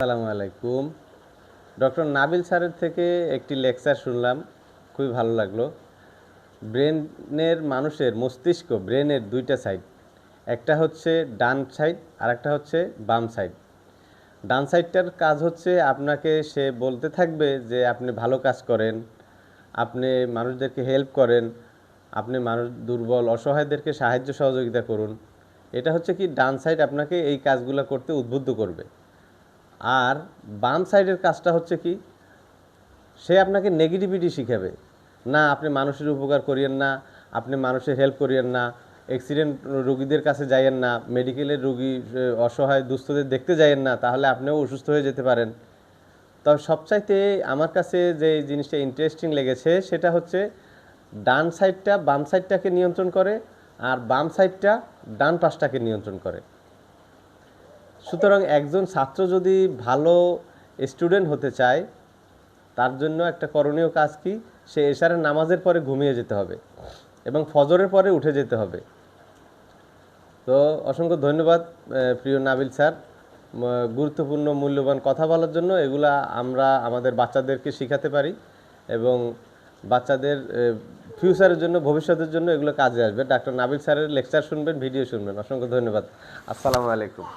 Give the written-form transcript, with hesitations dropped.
আসসালামু আলাইকুম। ডক্টর নাবিল স্যারের থেকে একটি লেকচার শুনলাম, খুবই ভালো লাগলো। মানুষের মস্তিষ্ক ব্রেনের দুইটা সাইড, একটা হচ্ছে ডান সাইড আর একটা হচ্ছে বাম সাইড। ডান সাইডটার কাজ হচ্ছে আপনাকে সে বলতে থাকবে যে আপনি ভালো কাজ করেন, আপনি মানুষদেরকে হেল্প করেন, আপনি দুর্বল অসহায়দেরকে সাহায্য সহযোগিতা করুন। এটা হচ্ছে কি, ডান সাইড আপনাকে এই কাজগুলো করতে উদ্বুদ্ধ করবে। আর বাম সাইডের কাজটা হচ্ছে কি, সে আপনাকে নেগেটিভিটি শিখাবে। না, আপনি মানুষের উপকার করিয়েন না, আপনি মানুষের হেল্প করিয়েন না, অ্যাক্সিডেন্ট রোগীদের কাছে যাইয়েন না, মেডিকেলের রোগী অসহায় দুস্থদের দেখতে যাইয়েন না, তাহলে আপনিও অসুস্থ হয়ে যেতে পারেন। তবে সবচাইতে আমার কাছে যে জিনিসটা ইন্টারেস্টিং লেগেছে সেটা হচ্ছে ডান সাইডটা বাম সাইডটাকে নিয়ন্ত্রণ করে আর বাম সাইডটা ডান পাশটাকে নিয়ন্ত্রণ করে। সুতরাং একজন ছাত্র যদি ভালো স্টুডেন্ট হতে চায়, তার জন্য একটা করণীয় কাজ কি, সে এশারের নামাজের পরে ঘুমিয়ে যেতে হবে এবং ফজরের পরে উঠে যেতে হবে। তো অসংখ্য ধন্যবাদ প্রিয় নাবিল স্যার, গুরুত্বপূর্ণ মূল্যবান কথা বলার জন্য। এগুলা আমরা আমাদের বাচ্চাদেরকে শেখাতে পারি এবং বাচ্চাদের ফিউচারের জন্য, ভবিষ্যতের জন্য এগুলো কাজে আসবে। ডাক্তার নাবিল স্যারের লেকচার শুনবেন, ভিডিও শুনবেন। অসংখ্য ধন্যবাদ। আসসালামু আলাইকুম।